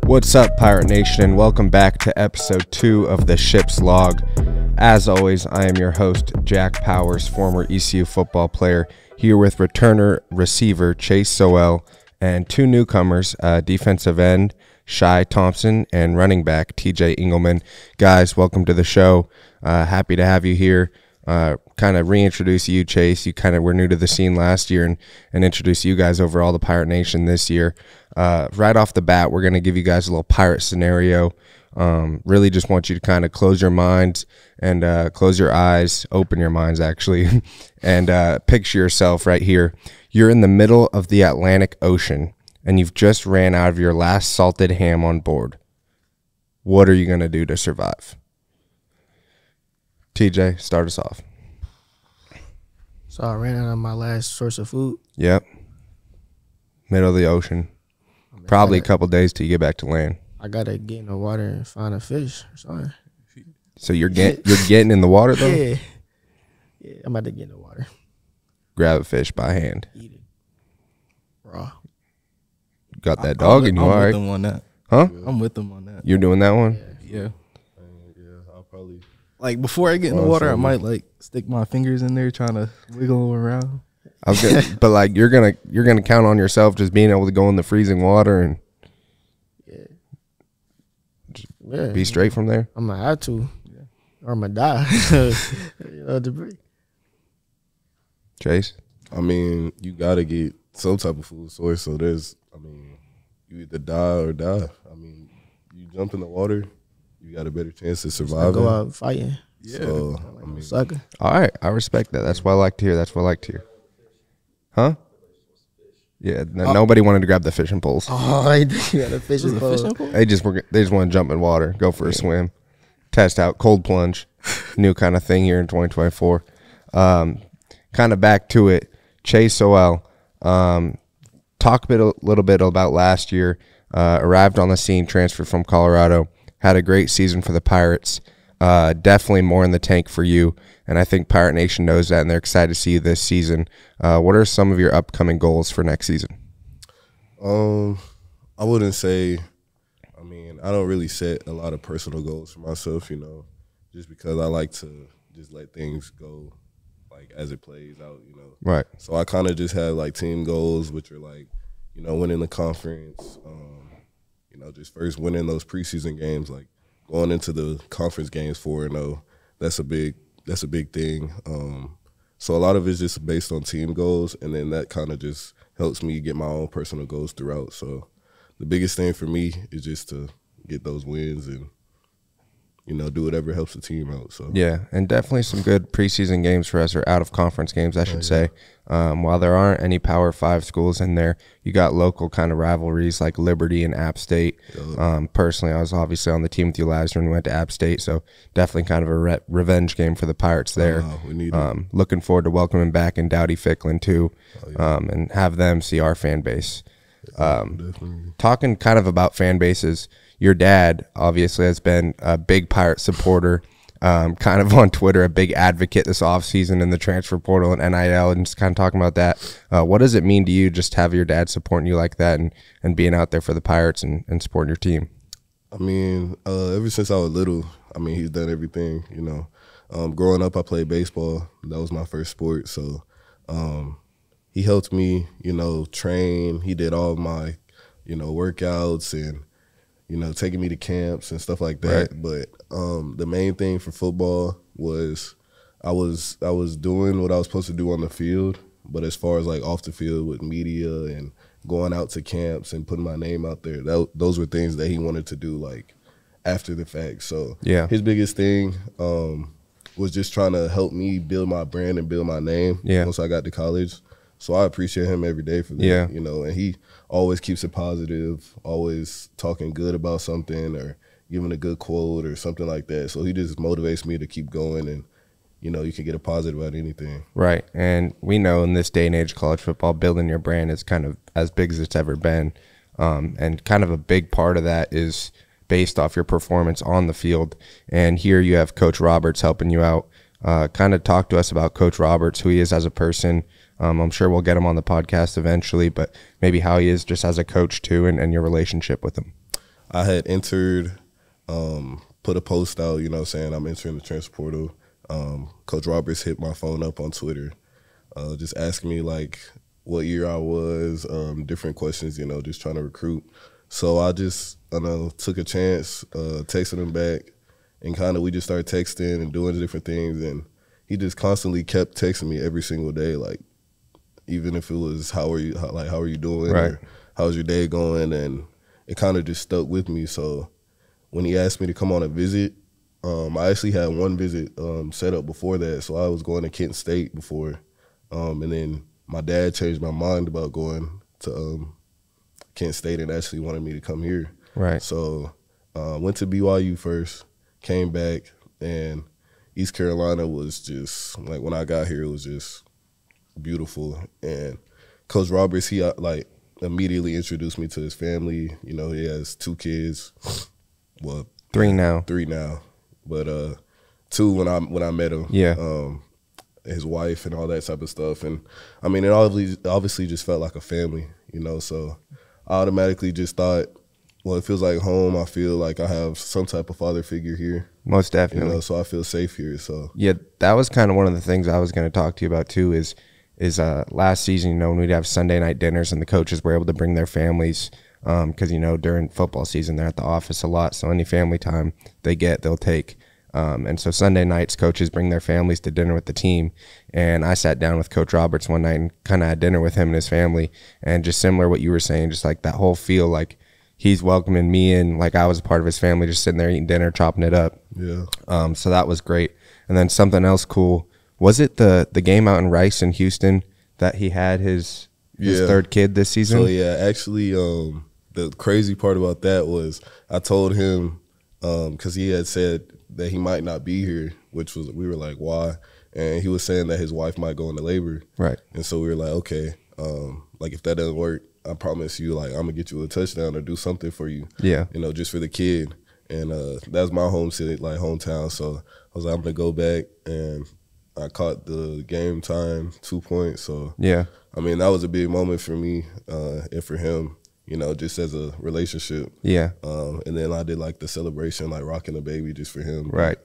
What's up, Pirate Nation, and welcome back to episode 2 of the Ship's Log. As always, I am your host, Jack Powers, former ECU football player, here with returner receiver Chase Sowell and two newcomers, defensive end Shaikh Thompson and running back TJ Engleman. Guys, welcome to the show. Happy to have you here. Kind of reintroduce you, Chase. You kind of were new to the scene last year, and introduce you guys over all the Pirate Nation this year. Right off the bat, we're going to give you guys a little pirate scenario. Really just want you to kind of close your minds and close your eyes, open your minds actually, and picture yourself right here. You're in the middle of the Atlantic Ocean, and you've just ran out of your last salted ham on board. What are you going to do to survive? TJ, start us off. So I ran out of my last source of food. Yep. Middle of the ocean. Probably a couple days till you get back to land. I gotta get in the water and find a fish or something. So you're getting in the water though? Yeah. Yeah, I'm about to get in the water. Grab a fish by hand. Eat it. Raw. Got that dog in you, all right? I'm with them on that. Huh? I'm with them on that. You're doing that one? Yeah. Yeah, I'll probably. Like before I get in the water, I might like stick my fingers in there trying to wiggle around. I was gonna, but like you're gonna count on yourself just being able to go in the freezing water and be straight from there. I'm gonna have to, or I'm gonna die. Debris. Chase, I mean, you gotta get some type of food source. So you either die or die. I mean, you jump in the water, you got a better chance to survive. Go out fighting. Yeah. So, Sucker. all right, I respect that. That's what I like to hear. Huh? Yeah, nobody wanted to grab the fishing poles. Oh, you got a fishing pole. They just want to jump in water, go for a swim, test out cold plunge, new kind of thing here in 2024. Kind of back to it, Chase Sowell. Talk a little bit about last year. Arrived on the scene, transferred from Colorado, had a great season for the Pirates. Definitely more in the tank for you, and I think Pirate Nation knows that, and they're excited to see you this season. What are some of your upcoming goals for next season? I wouldn't say. I mean, I don't really set a lot of personal goals for myself, just because I like to just let things go, like as it plays out, Right. So I kind of just have like team goals, which are like, winning the conference, just first winning those preseason games, like going into the conference games 4-0. That's a big thing. So a lot of it's just based on team goals, and then that kind of just helps me get my own personal goals throughout. So the biggest thing for me is just to get those wins and, do whatever helps the team out. So yeah, and definitely some good preseason games for us, or out-of-conference games, I should say. While there aren't any Power 5 schools in there, you got local kind of rivalries like Liberty and App State. Personally, I was obviously on the team with you last year when we went to App State, so definitely kind of a revenge game for the Pirates there. We need it. Looking forward to welcoming back in Dowdy Ficklin too, and have them see our fan base. Talking kind of about fan bases, your dad obviously has been a big Pirate supporter, kind of on Twitter, a big advocate this offseason in the transfer portal and NIL, and just kind of talking about that. What does it mean to you just to have your dad supporting you like that and being out there for the Pirates and supporting your team? I mean, ever since I was little, he's done everything, Growing up, I played baseball. That was my first sport. So he helped me, train. He did all my, workouts and, taking me to camps and stuff like that. Right. But the main thing for football was I was doing what I was supposed to do on the field, but as far as like off the field with media and going out to camps and putting my name out there, those were things that he wanted to do like after the fact. So yeah, his biggest thing was just trying to help me build my brand and build my name once I got to college. So I appreciate him every day for that, and he always keeps it positive, always talking good about something or giving a good quote or something like that. So he just motivates me to keep going, and, you can get a positive out of anything. Right, and we know in this day and age, college football, building your brand is kind of as big as it's ever been, and kind of a big part of that is based off your performance on the field. And here you have Coach Roberts helping you out. Kind of talk to us about Coach Roberts, who he is as a person. I'm sure we'll get him on the podcast eventually, but maybe how he is just as a coach too, and your relationship with him. I had entered, put a post out, saying I'm entering the transfer portal. Coach Roberts hit my phone up on Twitter, just asking me like what year I was, different questions, just trying to recruit. So I just took a chance, texted him back, and kind of we just started texting and doing different things. And he just constantly kept texting me every single day, like even if it was how are you doing, right, or how's your day going, and it kind of just stuck with me. So when he asked me to come on a visit, I actually had one visit set up before that. So I was going to Kent State before, and then my dad changed my mind about going to Kent State and actually wanted me to come here. Right. So went to BYU first, came back, and East Carolina was just, like, when I got here, it was just beautiful. And Coach Roberts, he immediately introduced me to his family. He has 2 kids. Well, 3 now. 3 now. But 2 when I met him. Yeah. His wife and all that type of stuff. And I mean, it obviously just felt like a family, so I automatically just thought, well, it feels like home. I feel like I have some type of father figure here. Most definitely. So I feel safe here. So yeah, that was kind of one of the things I was going to talk to you about too, is last season, when we'd have Sunday night dinners and the coaches were able to bring their families, because, during football season, they're at the office a lot. So any family time they get, they'll take. And so Sunday nights, coaches bring their families to dinner with the team. And I sat down with Coach Roberts one night and kind of had dinner with him and his family. And just similar to what you were saying, just like that whole feel, like he's welcoming me in, like I was a part of his family, just sitting there eating dinner, chopping it up. Yeah. So that was great. And then something else cool, was it the game out in Rice in Houston that he had his 3rd kid this season? So yeah, actually, the crazy part about that was I told him, because he had said that he might not be here, we were like, why? And he was saying that his wife might go into labor. Right. And so we were like, okay, like if that doesn't work, I promise you, like, I'm gonna get you a touchdown or do something for you. Yeah. Just for the kid. And that's my home city, like hometown. So I was like, I'm gonna go back, and I caught the game time 2 points. So yeah, I mean, that was a big moment for me and for him. Just as a relationship. Yeah. And then I did like the celebration, like rocking the baby just for him. Right.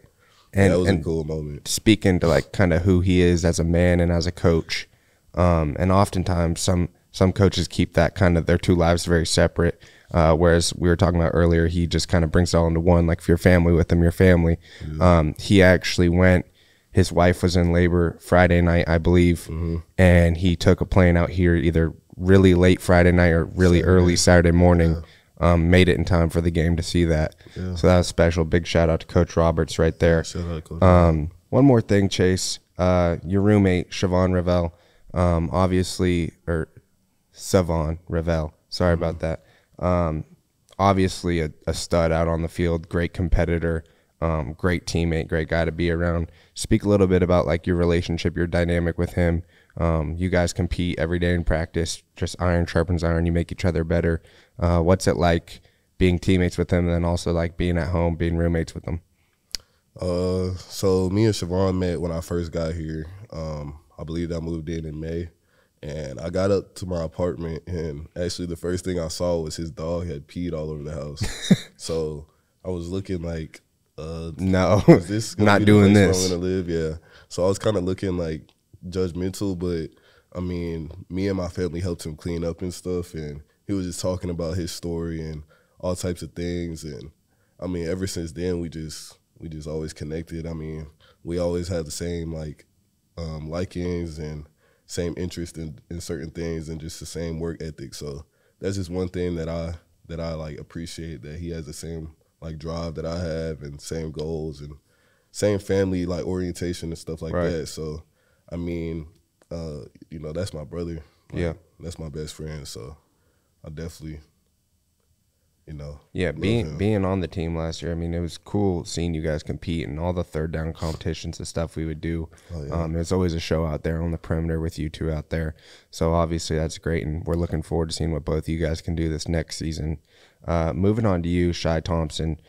And that was a cool moment. Speaking to like kind of who he is as a man and as a coach, and oftentimes some coaches keep that kind of their 2 lives very separate. Whereas we were talking about earlier, he just kind of brings it all into one. Like if you're family with him, you're family. Yeah. He actually went. His wife was in labor Friday night, I believe, and he took a plane out here either really late Friday night or really early Saturday morning. Yeah. Made it in time for the game to see that. Yeah. So that was special. Big shout out to Coach Roberts right there. Shout out to Coach one more thing, Chase. Your roommate, Siobhan Ravel, obviously, or Savon Ravel. Sorry about that. Obviously a stud out on the field, great competitor. Great teammate, great guy to be around. Speak a little bit about like your relationship, your dynamic with him. You guys compete every day in practice, just iron sharpens iron, you make each other better. What's it like being teammates with him and then also like being at home, being roommates with him? So me and Siobhan met when I first got here. I believe I moved in May. And I got up to my apartment, and actually the first thing I saw was his dog had peed all over the house. So I was looking like, no, is this not doing this. I'm gonna live, yeah. So I was kind of looking like judgmental, but I mean, me and my family helped him clean up and stuff, and he was just talking about his story and all types of things. And I mean, ever since then, we just always connected. I mean, we always had the same like likings and same interest in certain things, and just the same work ethic. So that's just one thing that I like appreciate, that he has the same like drive that I have, and same goals and same family like orientation and stuff like that. So I mean, that's my brother. Like, that's my best friend. So I definitely, being on the team last year, I mean, it was cool seeing you guys compete and all the third down competitions and stuff we would do. There's always a show out there on the perimeter with you two out there. So obviously that's great, and we're looking forward to seeing what both of you guys can do this next season. Moving on to you, Shaikh Thompson,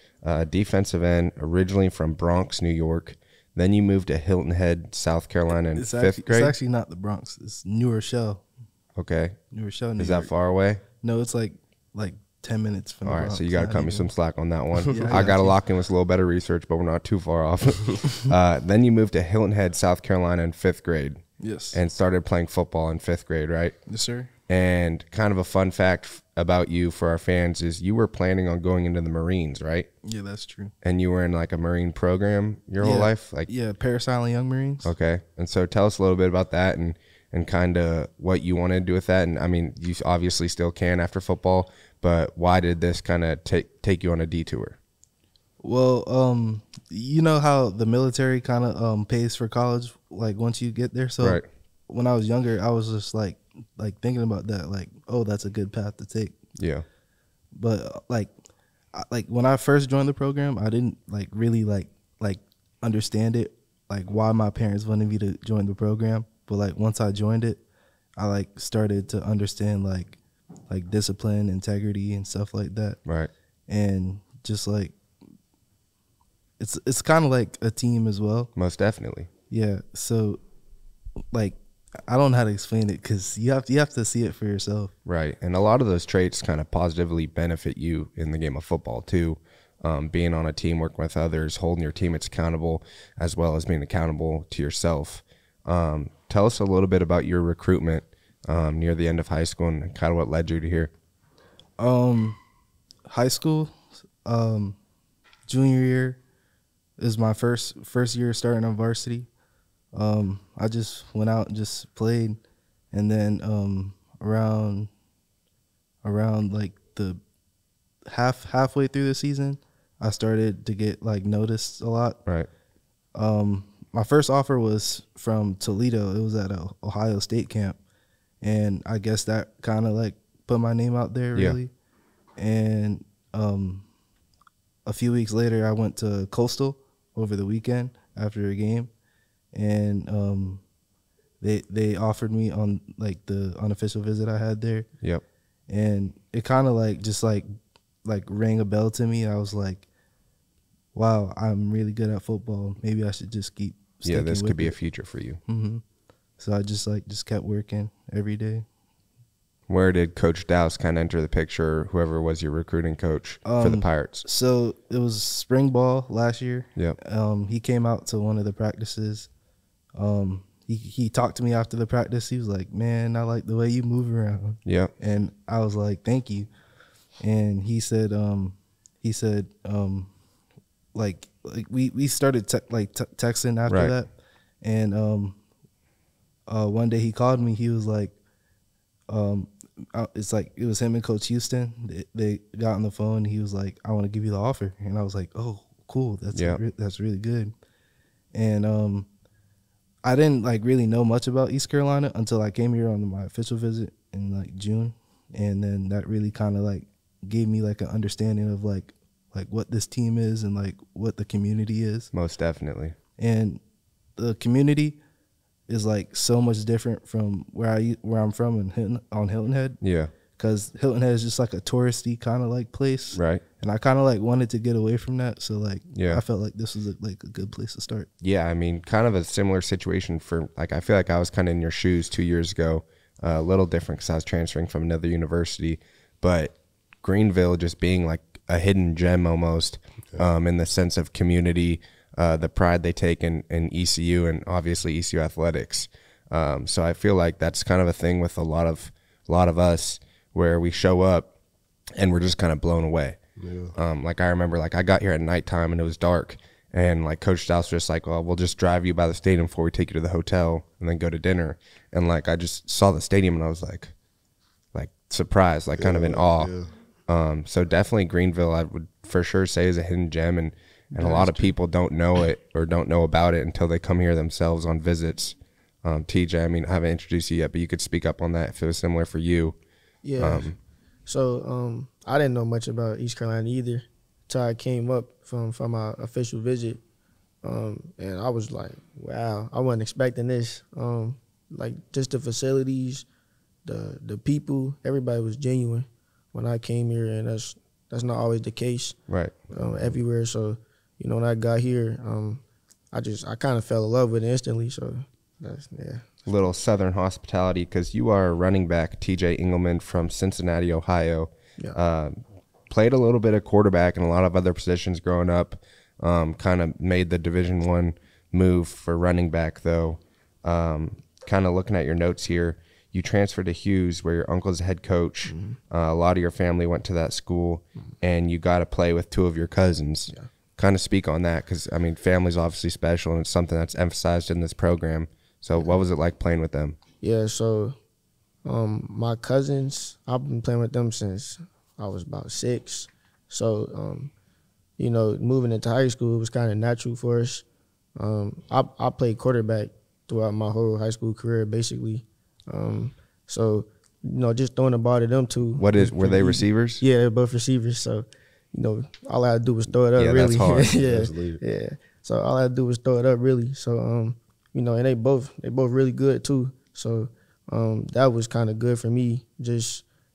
defensive end, originally from Bronx, New York. Then you moved to Hilton Head, South Carolina in fifth grade? It's actually not the Bronx. It's New Rochelle. Okay. New Rochelle, New York. Is that far away? No, it's like 10 minutes from All the right, Bronx. so you got to Not cut me even- some slack on that one. Yeah, I got got to you. lock in with a little better research, but we're not too far off. Then you moved to Hilton Head, South Carolina in 5th grade Yes. and started playing football in 5th grade, right? Yes, sir. And kind of a fun fact about you for our fans is you were planning on going into the Marines, right? Yeah, that's true. And you were in like a Marine program your whole life? Like, Yeah, Parris Island Young Marines. okay. And so tell us a little bit about that and kind of what you want to do with that. And I mean, you obviously still can after football, but why did this kind of take you on a detour? Well, you know how the military kind of pays for college, like once you get there. So Right. when I was younger, I was just like thinking about that, like, oh, that's a good path to take. Yeah. But like when I first joined the program, I didn't really understand it, like why my parents wanted me to join the program. But like once I joined it, I started to understand like discipline, integrity, and stuff like that. Right. And just like it's kind of like a team as well. Most definitely. Yeah. So like I don't know how to explain it because you have to see it for yourself. Right. And a lot of those traits kind of positively benefit you in the game of football too. Being on a team, working with others, holding your teammates accountable, as well as being accountable to yourself. Tell us a little bit about your recruitment near the end of high school and kind of what led you to here. High school, junior year is my first year starting on varsity. I just went out and just played, and then around like the halfway through the season, I started to get like noticed a lot. Right. My first offer was from Toledo. It was at a Ohio State camp, and I guess that kind of like put my name out there really. Yeah. And a few weeks later, I went to Coastal over the weekend after a game, and they offered me on like the unofficial visit I had there. Yep. And it kind of like just like rang a bell to me. I was like, wow, I'm really good at football. Maybe I should just keep sticking with it. Yeah, this could be a future for you. Mm-hmm. So I just kept working every day. Where did Coach Douse kind of enter the picture, whoever was your recruiting coach for the Pirates? So it was spring ball last year. Yep. He came out to one of the practices. He talked to me after the practice. He was like, man, I like the way you move around. Yep. And I was like, thank you. And he said, like we started texting after Right. that. And one day he called me. He was like, it's like it was him and Coach Houston. They got on the phone. He was like, I want to give you the offer. And I was like, oh, cool. That's really good. And I didn't like really know much about East Carolina until I came here on my official visit in like June. And then that really kind of like gave me like an understanding of like what this team is and like what the community is. Most definitely. And the community is like so much different from where I'm from on Hilton Head. Yeah. Because Hilton Head is just like a touristy kind of like place. Right. And I kind of like wanted to get away from that. So like, yeah, I felt like this was like a good place to start. Yeah. I mean, kind of a similar situation for like, I feel like I was kind of in your shoes 2 years ago, a little different because I was transferring from another university, but Greenville just being like a hidden gem almost, in the sense of community, the pride they take in ECU and obviously ECU athletics. So I feel like that's kind of a thing with a lot of us where we show up and we're just kind of blown away. Yeah. Like I remember like I got here at nighttime and it was dark and like Coach Douse was just like, well, we'll just drive you by the stadium before we take you to the hotel and then go to dinner. And like I just saw the stadium and I was like surprised, like kind of in awe. Yeah. So definitely Greenville I would for sure say is a hidden gem and a lot of people don't know it or don't know about it until they come here themselves on visits. TJ, I mean, I haven't introduced you yet, but you could speak up on that if it was similar for you. Yeah. So I didn't know much about East Carolina either until I came up from my official visit. And I was like, wow, I wasn't expecting this. Like just the facilities, the people, everybody was genuine when I came here, and that's not always the case. Right. Everywhere. So, you know, when I got here, I kind of fell in love with it instantly. So that's, yeah. Little Southern hospitality, because you are running back TJ Engleman from Cincinnati, Ohio. Yeah. played a little bit of quarterback and a lot of other positions growing up. Kind of made the Division I move for running back, though. Kind of looking at your notes here, you transferred to Hughes, where your uncle's head coach. A lot of your family went to that school, and you got to play with two of your cousins. Yeah. Kind of speak on that, because, I mean, family's obviously special, and it's something that's emphasized in this program. So what was it like playing with them? Yeah, so my cousins, I've been playing with them since I was about 6. So, you know, moving into high school was kind of natural for us. I played quarterback throughout my whole high school career, basically. So, you know, just throwing the ball to them two. Were they receivers? Yeah, they're both receivers. So, you know, all I had to do was throw it up, yeah, really. That's hard. Yeah. So all I had to do was throw it up, really. So, you know, and they both really good too. So that was kind of good for me.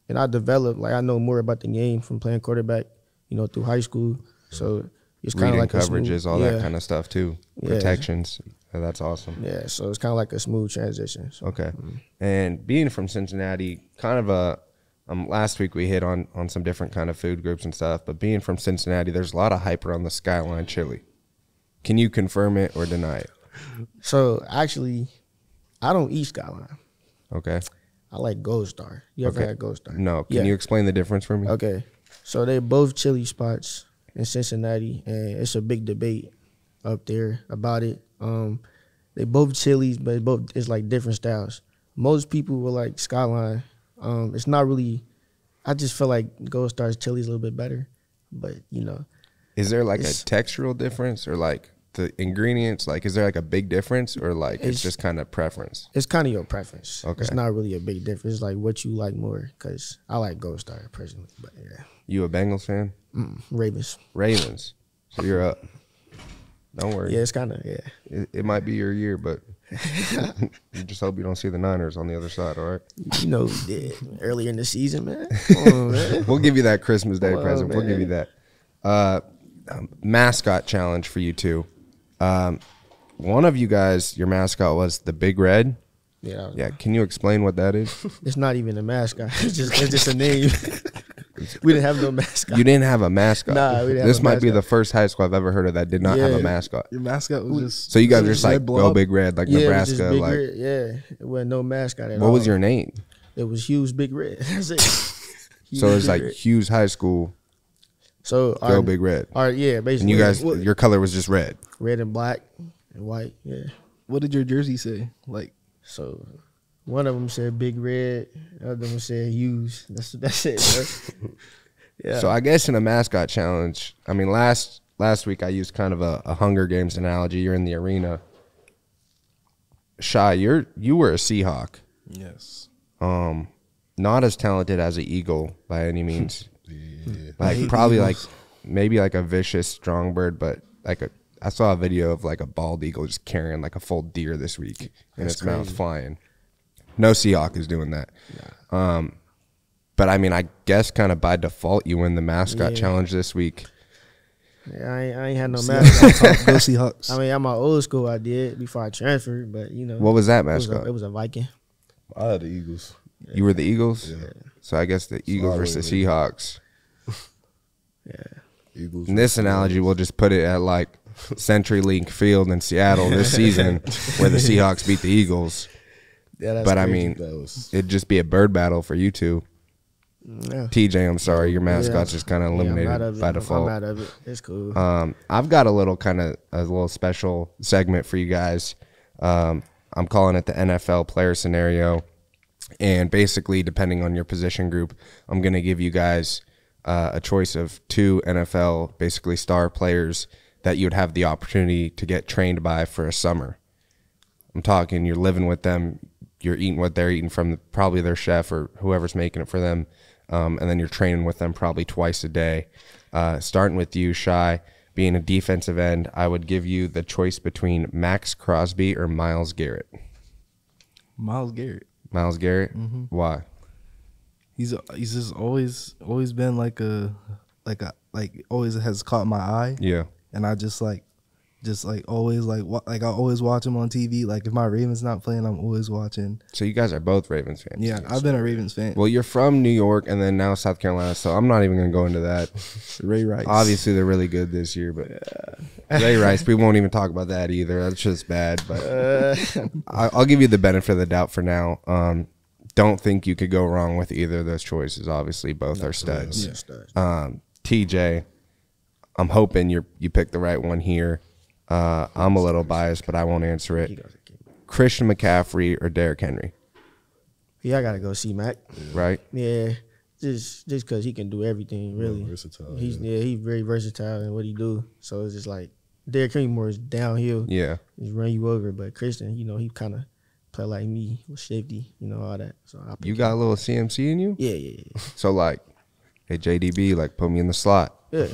And I developed, like, I know more about the game from playing quarterback, you know, through high school. So it's kind of like coverages, all that kind of stuff too. Protections. Yeah, that's awesome. Yeah, so it's kind of like a smooth transition. So. Okay. And being from Cincinnati, kind of last week we hit on some different kind of food groups and stuff, but being from Cincinnati, there's a lot of hype around the Skyline chili. Can you confirm it or deny it? So actually, I don't eat Skyline. Okay. I like Gold Star. You ever had Gold Star? No. Can you explain the difference for me? Okay. So they're both chili spots in Cincinnati, and it's a big debate up there about it. They both chilies, but it's like different styles. Most people will like Skyline. It's not really. I just feel like Gold Star's chili is a little bit better, but you know. Is there like a textural difference, or like the ingredients? Like, is there like a big difference, or like it's just kind of preference? It's kind of your preference. Okay. It's not really a big difference. It's like what you like more. Cause I like Gold Star personally, but yeah. You a Bengals fan? Ravens. Ravens. So you're up. Don't worry. Yeah, it's kind of It might be your year, but you just hope you don't see the Niners on the other side. All right. You know, earlier in the season, man. Come on, man. We'll give you that Christmas Day present. Man. We'll give you that. Mascot challenge for you two. One of you guys, your mascot was the Big Red. Yeah. Yeah. Can you explain what that is? It's not even a mascot. It's just a name. We didn't have no mascot. You didn't have a mascot. Nah, we didn't have This a might be mascot. the first high school I've ever heard of that did not have a mascot. Your mascot was just. So you guys are just like, blob. go Big Red, like Yeah, Nebraska. it was just Big Like, Red. Yeah, it wasn't no mascot at all. what was your name? It was Hughes Big Red. That's it. So it's Big like Red. Hughes High School, So go Big Red. yeah, basically. And you guys, your color was just red. red and black and white. Yeah. What did your jersey say? Like, So one of them said Big Red, the other one said Hughes. That's it, bro. Yeah. So I guess in a mascot challenge, I mean, last week I used kind of a Hunger Games analogy. You're in the arena. Shai, you were a Seahawk. yes. Not as talented as an Eagle by any means. Yeah. Like probably like maybe like a vicious strong bird, but like I saw a video of like a bald eagle just carrying like a full deer this week in its mouth flying. No Seahawk is doing that. Yeah. But I mean, I guess kind of by default you win the mascot challenge this week. Yeah, I ain't had no mascot. Go Seahawks. I mean, at my old school I did before I transferred, but you know. What was that mascot? It was a Viking. I had the Eagles. You were the Eagles? Yeah. So I guess the Eagles versus the Seahawks. Yeah. Eagles. In this analogy, we'll just put it at like CenturyLink Field in Seattle this season where the Seahawks beat the Eagles. Yeah, that's But I crazy. mean, it'd just be a bird battle for you two. Yeah. TJ, I'm sorry, your mascot's just kind of eliminated I'm mad of it. by default. I'm mad of it. It's cool. I've got a little special segment for you guys. I'm calling it the NFL player scenario, and basically, depending on your position group, I'm going to give you guys a choice of 2 NFL basically star players that you would have the opportunity to get trained by for a summer. I'm talking you're living with them, you're eating what they're eating from probably their chef or whoever's making it for them. And then you're training with them probably twice a day. Starting with you, Shai, being a defensive end, I would give you the choice between Max Crosby or Myles Garrett. Myles Garrett. Myles Garrett? Mm-hmm. Why? He's just always been like always has caught my eye. Yeah. And I just like just like always like I always watch them on TV. Like if my Ravens not playing, I'm always watching. So you guys are both Ravens fans. Yeah, I've been a Ravens fan. Well, you're from New York and then now South Carolina, so I'm not even going to go into that. Ray Rice. Obviously, they're really good this year, but Ray Rice, we won't even talk about that either. That's just bad. But I'll give you the benefit of the doubt for now. Don't think you could go wrong with either of those choices. Obviously, both are studs. Yeah, studs. TJ, I'm hoping you picked the right one here. I'm a little biased, but I won't answer it. Christian McCaffrey or Derrick Henry? Yeah, I gotta go see Mac. Right? Yeah, just because he can do everything. Really, Versatile. he's very versatile in what he do. So it's just like Derrick Henry more is downhill. Yeah. Just run you over. But Christian, he kind of play like me, was shifty, all that. So You got a little CMC in you? Yeah. So like, hey JDB, like put me in the slot. Yeah,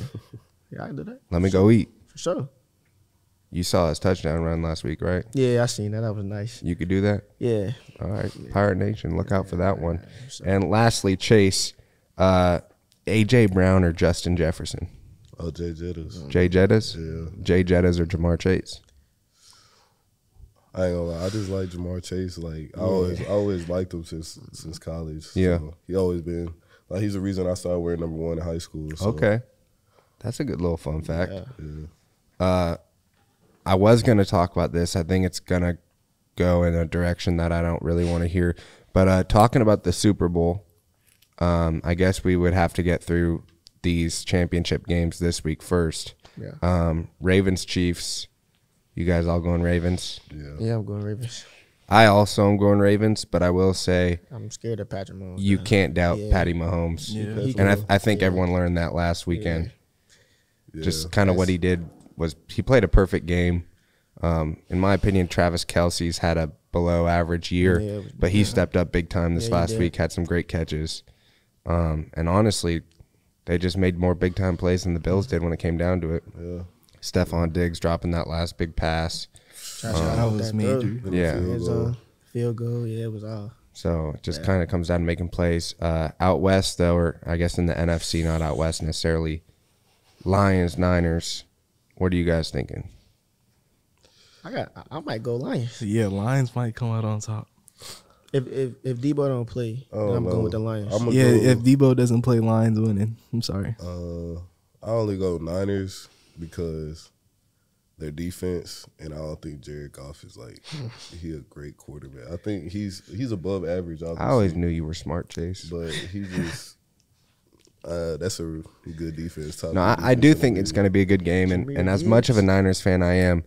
I can do that. Let me go eat. For sure. You saw his touchdown run last week, right? Yeah, I seen that. That was nice. You could do that? Yeah. All right. Pirate Nation, look out for that one. And lastly, Chase, AJ Brown or Justin Jefferson? Oh, Jay Jettas. Jay Jettas? Yeah. Jay Jettas or Jamar Chase? I ain't gonna lie, I just like Jamar Chase. Like I always liked him since college. Yeah. So he always been like he's the reason I started wearing number 1 in high school. So, Okay. That's a good little fun fact. Yeah. I was going to talk about this. I think it's going to go in a direction that I don't really want to hear. But talking about the Super Bowl, I guess we would have to get through these championship games this week first. Yeah. Ravens, Chiefs. You guys all going Ravens? Yeah, I'm going Ravens. I also am going Ravens, but I will say I'm scared of Patrick Mahomes. you can't doubt Patty Mahomes. Yeah. And I think everyone learned that last weekend. Yeah. Just kind of what he did was he played a perfect game. In my opinion, Travis Kelce's had a below average year, but he stepped up big time this last week, had some great catches. And honestly, they just made more big time plays than the Bills did when it came down to it. Yeah. Stephon Diggs dropping that last big pass. That was major. Yeah. Field goal. Yeah, it was all. So it just kind of comes down to making plays. Out west, though, or I guess in the NFC, not out west necessarily, Lions, Niners. What are you guys thinking? I might go Lions. Yeah, Lions might come out on top. If Debo don't play, then I'm going with the Lions. If Debo doesn't play, Lions winning. I'm sorry. I only go Niners because their defense, and I don't think Jared Goff is like he a great quarterback. I think he's above average. Obviously, I always knew you were smart, Chase. but he just that's a good defense. No, I do think it's going to be a good game, and as much of a Niners fan I am,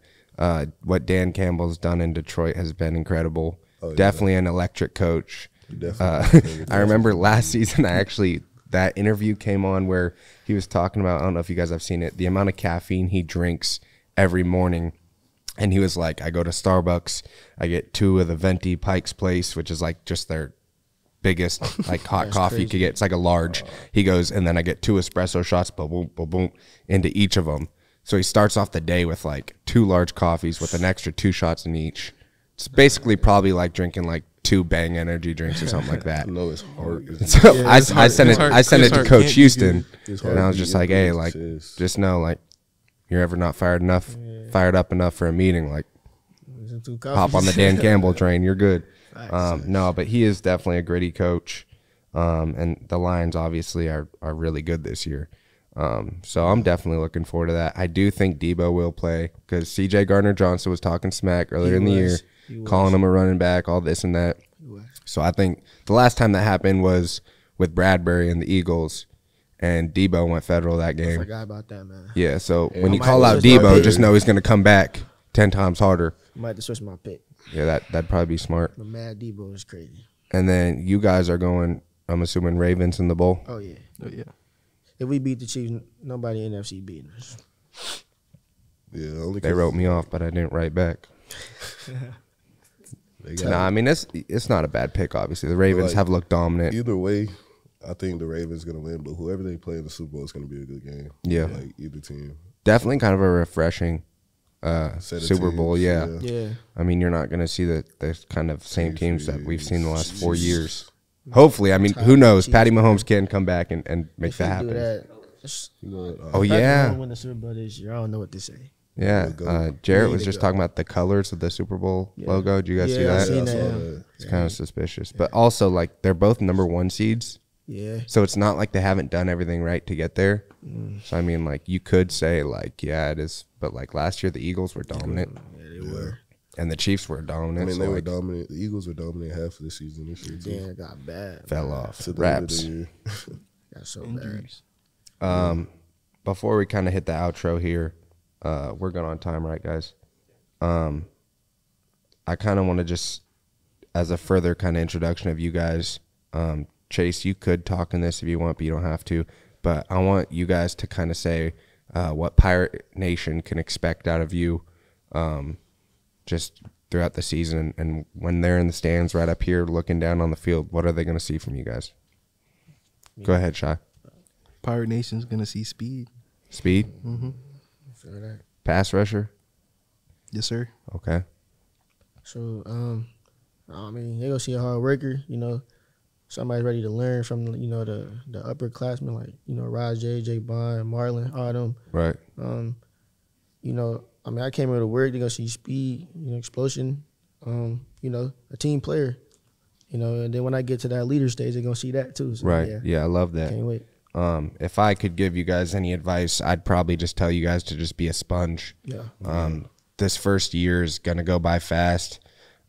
what Dan Campbell's done in Detroit has been incredible. Definitely an electric coach. I remember last season, that interview came on where he was talking about, I don't know if you guys have seen it, the amount of caffeine he drinks every morning. And he was like, I go to Starbucks, I get 2 of the Venti Pike's Place, which is like just their biggest like hot coffee you could get. It's like a large. He goes, and then I get 2 espresso shots, boom, boom, boom, boom, into each of them. So he starts off the day with like 2 large coffees with an extra 2 shots in each. It's basically probably like drinking like 2 Bang energy drinks or something like that. No, it's hard. So I sent it to Coach Houston, and I was just like, hey, like, just know, like, you're ever not fired up enough for a meeting, like, hop on the Dan Campbell train. You're good. No, but he is definitely a gritty coach, and the Lions obviously are really good this year. So I'm definitely looking forward to that. I do think Debo will play because C.J. Gardner-Johnson was talking smack earlier in the year, calling him a running back, all this and that. So I think the last time that happened was with Bradbury and the Eagles, and Debo went federal that game. I forgot about that, man. Yeah, so when you call out Debo, just know he's going to come back 10 times harder. I might have to switch my pick. Yeah, that'd probably be smart. But mad Debo is crazy. And then you guys are going, I'm assuming, Ravens in the bowl? Oh, yeah. Oh, yeah. If we beat the Chiefs, nobody in NFC beating us. Yeah, only They wrote me off, but I didn't write back. I mean, it's not a bad pick, obviously. The Ravens have looked dominant. Either way, I think the Ravens going to win, but whoever they play in the Super Bowl is going to be a good game. Yeah. Like either team. Definitely kind of a refreshing Super Bowl, yeah. I mean, you're not going to see the kind of same teams that we've seen the last 4 years. Hopefully, I mean, who knows? Patty Mahomes can come back and make that happen. Do that, Oh, yeah. win the Super Bowl this year. I don't know what to say. Yeah, Jarrett was just talking about the colors of the Super Bowl logo. Did you guys see that? I seen I saw that. that. It's kind of suspicious. But also, like, they're both #1 seeds. Yeah. So it's not like they haven't done everything right to get there. So, I mean, like, you could say, like, yeah, it is. But, like, last year, the Eagles were dominant. Yeah, they were. And the Chiefs were dominant. I mean, so they were like, dominant. The Eagles were dominant half of the season this year, too. Damn, it got bad. fell off. To the end of Raps. the year. Got so Injuries. Before we kind of hit the outro here, we're good on time, right, guys? I kind of want to just, as a further kind of introduction of you guys, Chase, you could talk in this if you want, but you don't have to. But I want you guys to kind of say what Pirate Nation can expect out of you just throughout the season. And when they're in the stands right up here looking down on the field, what are they going to see from you guys? Go ahead, Shai. Pirate Nation's going to see speed. Speed? Mm-hmm. Feel that. Pass rusher? Yes, sir. Okay. So, I mean, they gonna see a hard worker. You know, somebody's ready to learn from the upperclassmen like Raj, J. Bond, Marlon, all them. Right. You know, I mean, I came here to work. They gonna see speed, explosion. A team player. And then when I get to that leader stage, they're gonna see that too. So, Right. Yeah, I love that. Can't wait. If I could give you guys any advice, I'd probably just tell you guys to just be a sponge. Yeah. This first year is going to go by fast,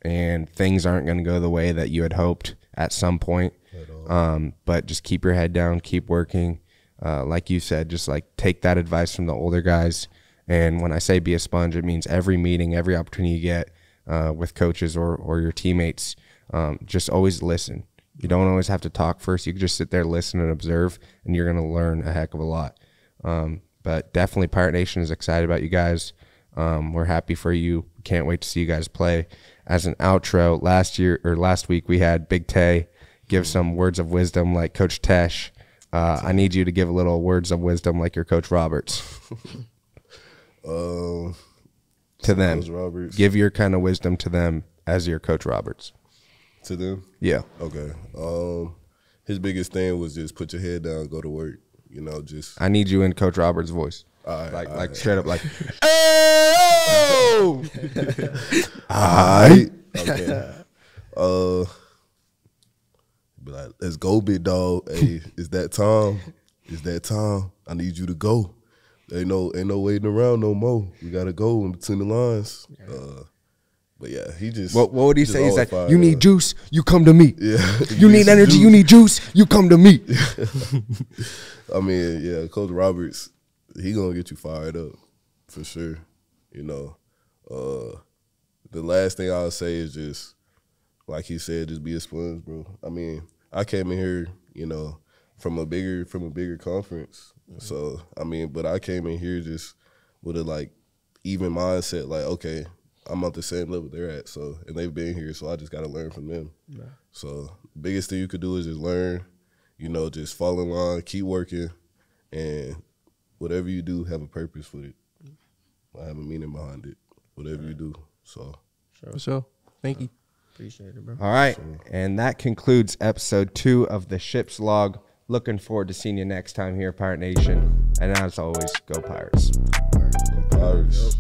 and things aren't going to go the way that you had hoped at some point. But just keep your head down, keep working. Like you said, just like take that advice from the older guys. And when I say be a sponge, it means every meeting, every opportunity you get with coaches or your teammates, just always listen. You don't always have to talk first. You can just sit there, listen, and observe, and you're going to learn a heck of a lot. But definitely Pirate Nation is excited about you guys. We're happy for you. Can't wait to see you guys play. As an outro, last week we had Big Tay give some words of wisdom like Coach Tesh. I need you to give a little words of wisdom like your Coach Roberts. To them. Coach Roberts. Give your kind of wisdom to them as your Coach Roberts. To them? Yeah. Okay. His biggest thing was just put your head down, go to work. Just. I need you in Coach Roberts' voice. All right, Like straight up like, oh! All right. Okay. Be like, let's go, big dog. Hey, it's that time. It's that time. I need you to go. Ain't no waiting around no more. We gotta go in between the lines. But yeah, he just. What would he say? He's like, fired you need up. juice, you come to me. Yeah. You need energy, you need juice, you come to me. I mean, yeah, Coach Roberts, he gonna get you fired up for sure. The last thing I'll say is just, like he said, just be a sponge, bro. I mean, I came in here, from a bigger conference. Mm-hmm. So I mean, but I came in here just with a like even mindset, like, okay, I'm at the same level they're at. So, and they've been here, so I just gotta learn from them. Yeah. So biggest thing you could do is just learn, just fall in line, keep working, and whatever you do, have a purpose with it. I have a meaning behind it. Whatever you do. So For sure. Thank you. Appreciate it, bro. All right. And that concludes episode 2 of the Ship's Log. Looking forward to seeing you next time here, Pirate Nation. And as always, go Pirates. Pirates.